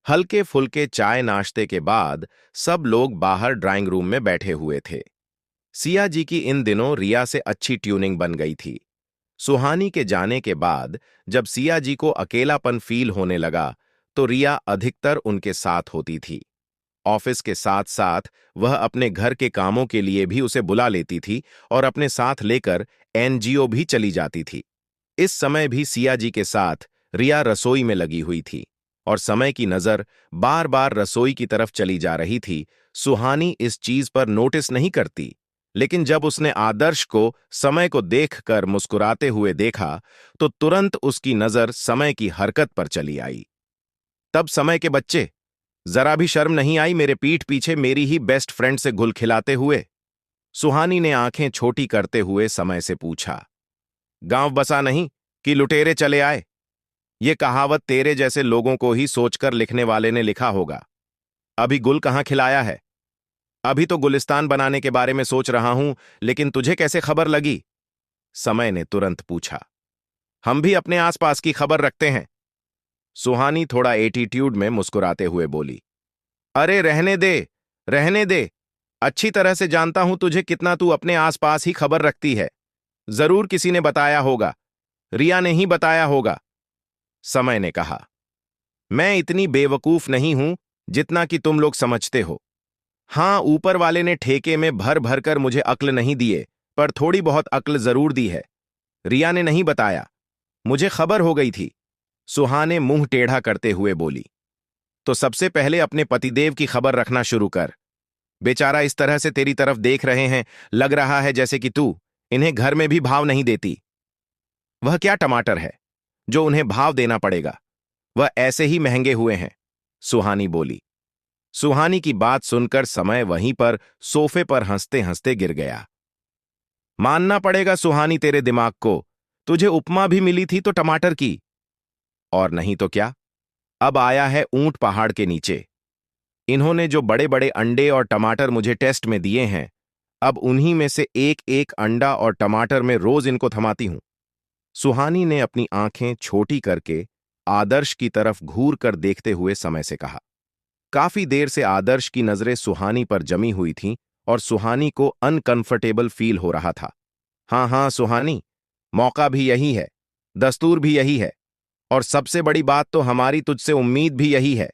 हल्के फुल्के चाय नाश्ते के बाद सब लोग बाहर ड्राइंग रूम में बैठे हुए थे। सिया जी की इन दिनों रिया से अच्छी ट्यूनिंग बन गई थी। सुहानी के जाने के बाद जब सिया जी को अकेलापन फील होने लगा तो रिया अधिकतर उनके साथ होती थी। ऑफिस के साथ साथ वह अपने घर के कामों के लिए भी उसे बुला लेती थी और अपने साथ लेकर एनजीओ भी चली जाती थी। इस समय भी सिया जी के साथ रिया रसोई में लगी हुई थी और समय की नजर बार बार रसोई की तरफ चली जा रही थी। सुहानी इस चीज पर नोटिस नहीं करती, लेकिन जब उसने आदर्श को समय को देखकर मुस्कुराते हुए देखा तो तुरंत उसकी नजर समय की हरकत पर चली आई। तब समय के बच्चे, जरा भी शर्म नहीं आई मेरे पीठ पीछे मेरी ही बेस्ट फ्रेंड से घुल खिलाते हुए? सुहानी ने आंखें छोटी करते हुए समय से पूछा। गांव बसा नहीं कि लुटेरे चले आए? ये कहावत तेरे जैसे लोगों को ही सोचकर लिखने वाले ने लिखा होगा। अभी गुल कहां खिलाया है? अभी तो गुलिस्तान बनाने के बारे में सोच रहा हूं, लेकिन तुझे कैसे खबर लगी? समय ने तुरंत पूछा। हम भी अपने आसपास की खबर रखते हैं। सुहानी थोड़ा एटीट्यूड में मुस्कुराते हुए बोली। अरे रहने दे, रहने दे। अच्छी तरह से जानता हूं तुझे कितना तू अपने आसपास ही खबर रखती है। जरूर किसी ने बताया होगा, रिया ने ही बताया होगा। समय ने कहा। मैं इतनी बेवकूफ नहीं हूं जितना कि तुम लोग समझते हो। हां, ऊपर वाले ने ठेके में भर भर कर मुझे अक्ल नहीं दिए, पर थोड़ी बहुत अक्ल जरूर दी है। रिया ने नहीं बताया, मुझे खबर हो गई थी। सुहाने मुंह टेढ़ा करते हुए बोली। तो सबसे पहले अपने पतिदेव की खबर रखना शुरू कर। बेचारा इस तरह से तेरी तरफ देख रहे हैं, लग रहा है जैसे कि तू इन्हें घर में भी भाव नहीं देती। वह क्या टमाटर है जो उन्हें भाव देना पड़ेगा? वह ऐसे ही महंगे हुए हैं, सुहानी बोली। सुहानी की बात सुनकर समय वहीं पर सोफे पर हंसते हंसते गिर गया। मानना पड़ेगा सुहानी तेरे दिमाग को, तुझे उपमा भी मिली थी तो टमाटर की। और नहीं तो क्या, अब आया है ऊंट पहाड़ के नीचे। इन्होंने जो बड़े बड़े अंडे और टमाटर मुझे टेस्ट में दिए हैं, अब उन्हीं में से एक एक अंडा और टमाटर में रोज इनको थमाती हूं। सुहानी ने अपनी आंखें छोटी करके आदर्श की तरफ घूर कर देखते हुए समय से कहा। काफी देर से आदर्श की नजरें सुहानी पर जमी हुई थीं और सुहानी को अनकंफर्टेबल फील हो रहा था। हाँ हाँ सुहानी, मौका भी यही है, दस्तूर भी यही है, और सबसे बड़ी बात तो हमारी तुझसे उम्मीद भी यही है,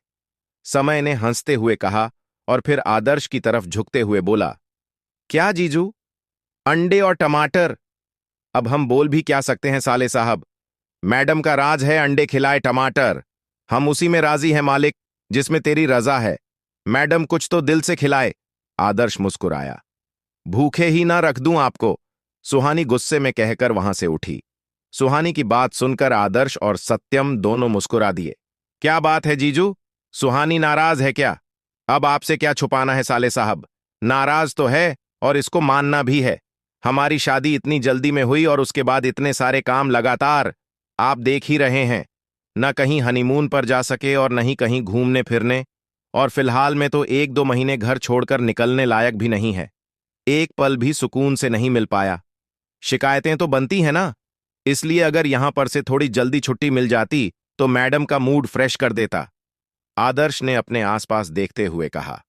समय ने हंसते हुए कहा और फिर आदर्श की तरफ झुकते हुए बोला। क्या जीजू? अंडे और टमाटर? अब हम बोल भी क्या सकते हैं साले साहब? मैडम का राज है अंडे खिलाए टमाटर। हम उसी में राजी हैं मालिक, जिसमें तेरी रजा है। मैडम कुछ तो दिल से खिलाए। आदर्श मुस्कुराया। भूखे ही ना रख दूं आपको, सुहानी गुस्से में कहकर वहां से उठी। सुहानी की बात सुनकर आदर्श और सत्यम दोनों मुस्कुरा दिए। क्या बात है जीजू, सुहानी नाराज है क्या? अब आपसे क्या छुपाना है साले साहब, नाराज तो है और इसको मानना भी है। हमारी शादी इतनी जल्दी में हुई और उसके बाद इतने सारे काम लगातार, आप देख ही रहे हैं। न कहीं हनीमून पर जा सके और न ही कहीं घूमने फिरने, और फिलहाल में तो 1-2 महीने घर छोड़कर निकलने लायक भी नहीं है। एक पल भी सुकून से नहीं मिल पाया। शिकायतें तो बनती हैं ना, इसलिए अगर यहां पर से थोड़ी जल्दी छुट्टी मिल जाती तो मैडम का मूड फ्रेश कर देता, आदर्श ने अपने आसपास देखते हुए कहा।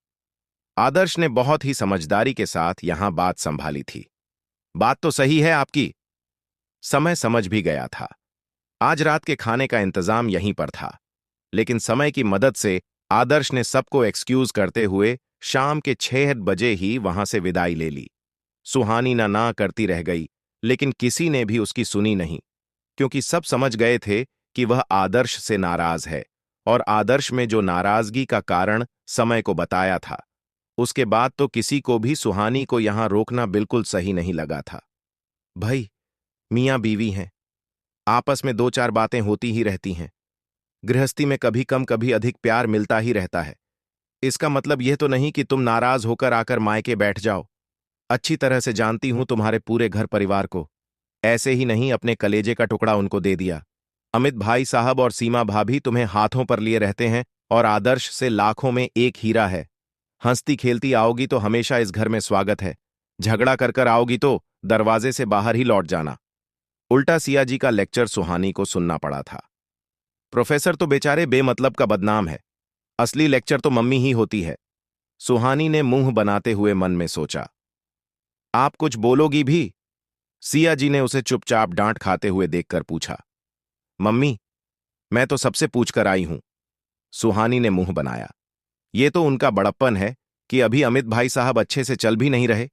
आदर्श ने बहुत ही समझदारी के साथ यहां बात संभाली थी। बात तो सही है आपकी। समय समझ भी गया था। आज रात के खाने का इंतजाम यहीं पर था, लेकिन समय की मदद से आदर्श ने सबको एक्सक्यूज करते हुए शाम के 6 बजे ही वहां से विदाई ले ली। सुहानी ना करती रह गई, लेकिन किसी ने भी उसकी सुनी नहीं, क्योंकि सब समझ गए थे कि वह आदर्श से नाराज है, और आदर्श में जो नाराजगी का कारण समय को बताया था, उसके बाद तो किसी को भी सुहानी को यहां रोकना बिल्कुल सही नहीं लगा था। भाई, मियां बीवी हैं, आपस में 2-4 बातें होती ही रहती हैं। गृहस्थी में कभी कम कभी अधिक प्यार मिलता ही रहता है। इसका मतलब यह तो नहीं कि तुम नाराज होकर आकर मायके बैठ जाओ। अच्छी तरह से जानती हूं तुम्हारे पूरे घर परिवार को। ऐसे ही नहीं अपने कलेजे का टुकड़ा उनको दे दिया। अमित भाई साहब और सीमा भाभी तुम्हें हाथों पर लिए रहते हैं और आदर्श से लाखों में एक हीरा है। हंसती खेलती आओगी तो हमेशा इस घर में स्वागत है। झगड़ा कर कर आओगी तो दरवाजे से बाहर ही लौट जाना। उल्टा सिया जी का लेक्चर सुहानी को सुनना पड़ा था। प्रोफेसर तो बेचारे बेमतलब का बदनाम है। असली लेक्चर तो मम्मी ही होती है। सुहानी ने मुंह बनाते हुए मन में सोचा। आप कुछ बोलोगी भी? सिया जी ने उसे चुपचाप डांट खाते हुए देखकर पूछा। मम्मी, मैं तो सबसे पूछकर आई हूं। सुहानी ने मुंह बनाया। ये तो उनका बड़प्पन है कि अभी अमित भाई साहब अच्छे से चल भी नहीं रहे,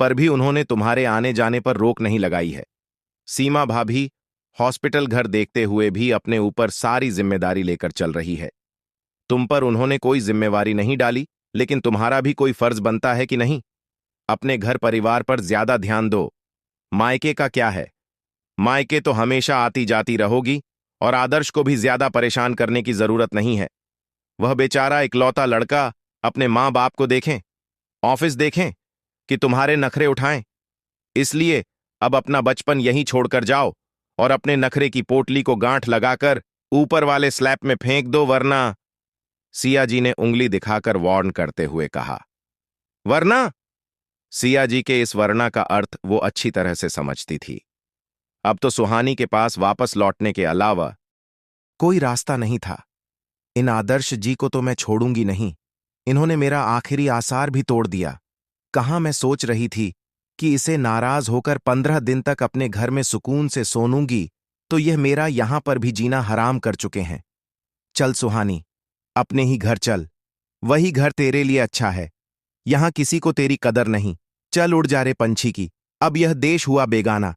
पर भी उन्होंने तुम्हारे आने जाने पर रोक नहीं लगाई है। सीमा भाभी हॉस्पिटल घर देखते हुए भी अपने ऊपर सारी जिम्मेदारी लेकर चल रही है। तुम पर उन्होंने कोई जिम्मेवारी नहीं डाली, लेकिन तुम्हारा भी कोई फर्ज बनता है कि नहीं? अपने घर परिवार पर ज्यादा ध्यान दो। मायके का क्या है? मायके तो हमेशा आती जाती रहोगी, और आदर्श को भी ज्यादा परेशान करने की जरूरत नहीं है। वह बेचारा इकलौता लड़का अपने मां बाप को देखें, ऑफिस देखें कि तुम्हारे नखरे उठाएं। इसलिए अब अपना बचपन यहीं छोड़कर जाओ और अपने नखरे की पोटली को गांठ लगाकर ऊपर वाले स्लैब में फेंक दो, वरना। सिया जी ने उंगली दिखाकर वार्न करते हुए कहा। वरना? सिया जी के इस वरना का अर्थ वो अच्छी तरह से समझती थी। अब तो सुहानी के पास वापस लौटने के अलावा कोई रास्ता नहीं था। इन आदर्श जी को तो मैं छोड़ूंगी नहीं। इन्होंने मेरा आखिरी आसार भी तोड़ दिया। कहाँ मैं सोच रही थी कि इसे नाराज होकर 15 दिन तक अपने घर में सुकून से सोनूंगी, तो यह मेरा यहां पर भी जीना हराम कर चुके हैं। चल सुहानी, अपने ही घर चल। वही घर तेरे लिए अच्छा है। यहां किसी को तेरी कदर नहीं। चल उड़ जा रे पंछी की, अब यह देश हुआ बेगाना।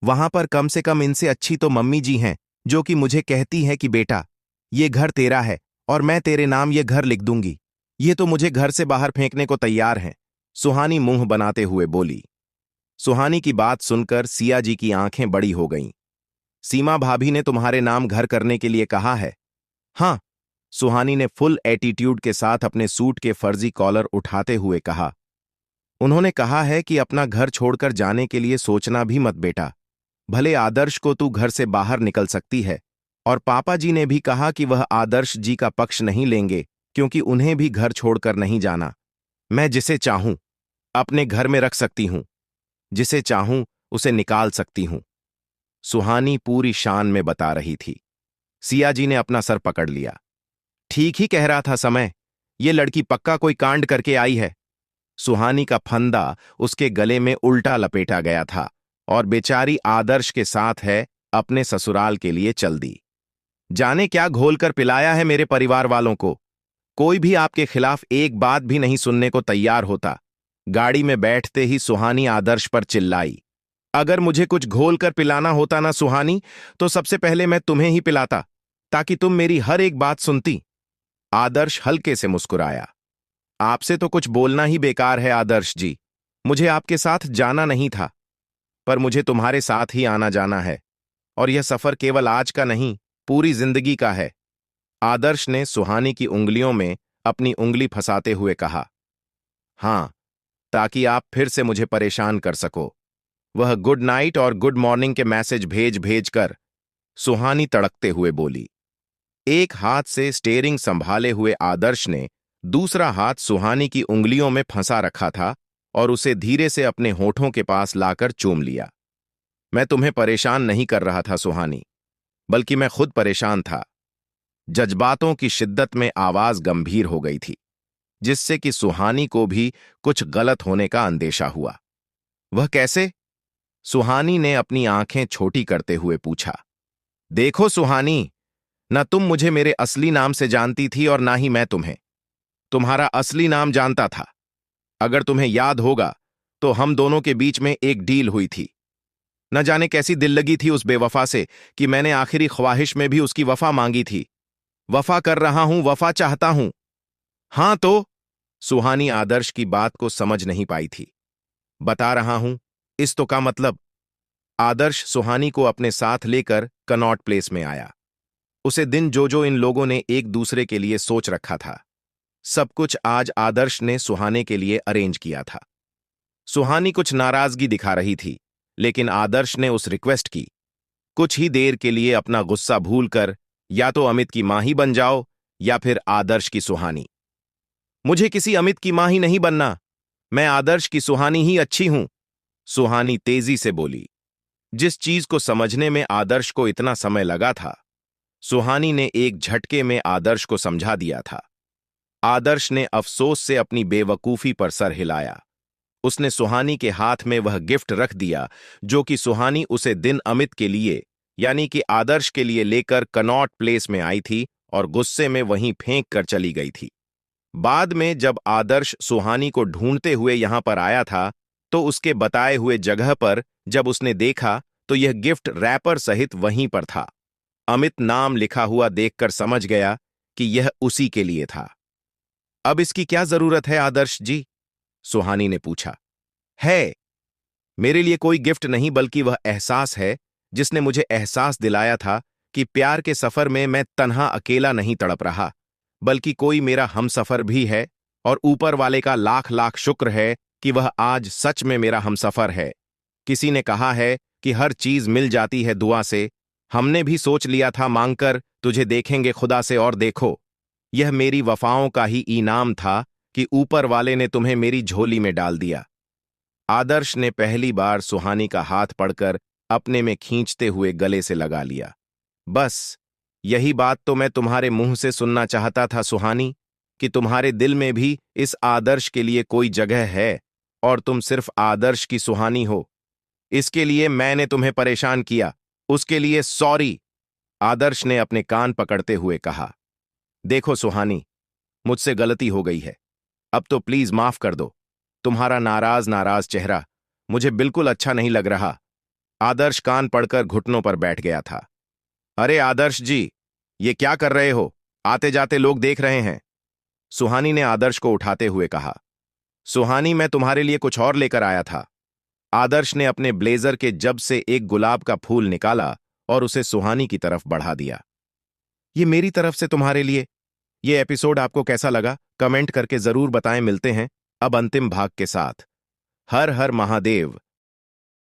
वहां पर कम से कम इनसे अच्छी तो मम्मी जी हैं, जो कि मुझे कहती है कि बेटा, ये घर तेरा है और मैं तेरे नाम ये घर लिख दूंगी। ये तो मुझे घर से बाहर फेंकने को तैयार हैं। सुहानी मुंह बनाते हुए बोली। सुहानी की बात सुनकर सिया जी की आंखें बड़ी हो गईं। सीमा भाभी ने तुम्हारे नाम घर करने के लिए कहा है? हाँ, सुहानी ने फुल एटीट्यूड के साथ अपने सूट के फर्जी कॉलर उठाते हुए कहा। उन्होंने कहा है कि अपना घर छोड़कर जाने के लिए सोचना भी मत बेटा। भले आदर्श को तू घर से बाहर निकल सकती है, और पापा जी ने भी कहा कि वह आदर्श जी का पक्ष नहीं लेंगे, क्योंकि उन्हें भी घर छोड़कर नहीं जाना। मैं जिसे चाहूं अपने घर में रख सकती हूं, जिसे चाहूं उसे निकाल सकती हूं। सुहानी पूरी शान में बता रही थी। सिया जी ने अपना सर पकड़ लिया। ठीक ही कह रहा था समय, ये लड़की पक्का कोई कांड करके आई है। सुहानी का फंदा उसके गले में उल्टा लपेटा गया था और बेचारी आदर्श के साथ है अपने ससुराल के लिए चल दी। जाने क्या घोल कर पिलाया है मेरे परिवार वालों को। कोई भी आपके खिलाफ एक बात भी नहीं सुनने को तैयार होता। गाड़ी में बैठते ही सुहानी आदर्श पर चिल्लाई। अगर मुझे कुछ घोल कर पिलाना होता ना सुहानी, तो सबसे पहले मैं तुम्हें ही पिलाता, ताकि तुम मेरी हर एक बात सुनती। आदर्श हल्के से मुस्कुराया। आपसे तो कुछ बोलना ही बेकार है आदर्श जी। मुझे आपके साथ जाना नहीं था, पर मुझे तुम्हारे साथ ही आना जाना है, और यह सफर केवल आज का नहीं, पूरी जिंदगी का है। आदर्श ने सुहानी की उंगलियों में अपनी उंगली फंसाते हुए कहा। हां, ताकि आप फिर से मुझे परेशान कर सको। वह गुड नाइट और गुड मॉर्निंग के मैसेज भेज भेज कर सुहानी तड़कते हुए बोली। एक हाथ से स्टेयरिंग संभाले हुए आदर्श ने दूसरा हाथ सुहानी की उंगलियों में फंसा रखा था और उसे धीरे से अपने होठों के पास लाकर चूम लिया। मैं तुम्हें परेशान नहीं कर रहा था सुहानी, बल्कि मैं खुद परेशान था। जज्बातों की शिद्दत में आवाज गंभीर हो गई थी, जिससे कि सुहानी को भी कुछ गलत होने का अंदेशा हुआ। वह कैसे? सुहानी ने अपनी आंखें छोटी करते हुए पूछा। देखो सुहानी, न तुम मुझे मेरे असली नाम से जानती थी और ना ही मैं तुम्हें। तुम्हारा असली नाम जानता था। अगर तुम्हें याद होगा तो हम दोनों के बीच में एक डील हुई थी। न जाने कैसी दिल लगी थी उस बेवफा से कि मैंने आखिरी ख्वाहिश में भी उसकी वफा मांगी थी। वफा कर रहा हूं, वफा चाहता हूं। हां तो? सुहानी आदर्श की बात को समझ नहीं पाई थी। बता रहा हूं, इस तो का मतलब। आदर्श सुहानी को अपने साथ लेकर कनॉट प्लेस में आया। उसे दिन जो जो इन लोगों ने एक दूसरे के लिए सोच रखा था, सब कुछ आज आदर्श ने सुहाने के लिए अरेंज किया था। सुहानी कुछ नाराजगी दिखा रही थी, लेकिन आदर्श ने उस रिक्वेस्ट की। कुछ ही देर के लिए अपना गुस्सा भूलकर या तो अमित की मां ही बन जाओ या फिर आदर्श की सुहानी। मुझे किसी अमित की मां ही नहीं बनना। मैं आदर्श की सुहानी ही अच्छी हूं, सुहानी तेजी से बोली। जिस चीज को समझने में आदर्श को इतना समय लगा था, सुहानी ने एक झटके में आदर्श को समझा दिया था। आदर्श ने अफसोस से अपनी बेवकूफी पर सर हिलाया। उसने सुहानी के हाथ में वह गिफ्ट रख दिया जो कि सुहानी उसे दिन अमित के लिए यानी कि आदर्श के लिए लेकर कनॉट प्लेस में आई थी और गुस्से में वहीं फेंक कर चली गई थी। बाद में जब आदर्श सुहानी को ढूंढते हुए यहां पर आया था तो उसके बताए हुए जगह पर जब उसने देखा तो यह गिफ्ट रैपर सहित वहीं पर था। अमित नाम लिखा हुआ देखकर समझ गया कि यह उसी के लिए था। अब इसकी क्या जरूरत है आदर्श जी? सुहानी ने पूछा। है, मेरे लिए कोई गिफ्ट नहीं बल्कि वह एहसास है जिसने मुझे एहसास दिलाया था कि प्यार के सफर में मैं तन्हा अकेला नहीं तड़प रहा, बल्कि कोई मेरा हमसफर भी है और ऊपर वाले का लाख लाख शुक्र है कि वह आज सच में मेरा हमसफर है। किसी ने कहा है कि हर चीज मिल जाती है दुआ से। हमने भी सोच लिया था मांगकर तुझे देखेंगे खुदा से, और देखो, यह मेरी वफाओं का ही इनाम था कि ऊपर वाले ने तुम्हें मेरी झोली में डाल दिया। आदर्श ने पहली बार सुहानी का हाथ पकड़कर अपने में खींचते हुए गले से लगा लिया। बस यही बात तो मैं तुम्हारे मुंह से सुनना चाहता था सुहानी, कि तुम्हारे दिल में भी इस आदर्श के लिए कोई जगह है और तुम सिर्फ आदर्श की सुहानी हो। इसके लिए मैंने तुम्हें परेशान किया, उसके लिए सॉरी। आदर्श ने अपने कान पकड़ते हुए कहा। देखो सुहानी, मुझसे गलती हो गई है, अब तो प्लीज माफ कर दो। तुम्हारा नाराज नाराज चेहरा मुझे बिल्कुल अच्छा नहीं लग रहा। आदर्श कान पड़कर घुटनों पर बैठ गया था। अरे आदर्श जी, ये क्या कर रहे हो? आते जाते लोग देख रहे हैं। सुहानी ने आदर्श को उठाते हुए कहा। सुहानी, मैं तुम्हारे लिए कुछ और लेकर आया था। आदर्श ने अपने ब्लेजर के जब से एक गुलाब का फूल निकाला और उसे सुहानी की तरफ बढ़ा दिया। ये मेरी तरफ से तुम्हारे लिए। ये एपिसोड आपको कैसा लगा कमेंट करके जरूर बताएं। मिलते हैं अब अंतिम भाग के साथ। हर हर महादेव।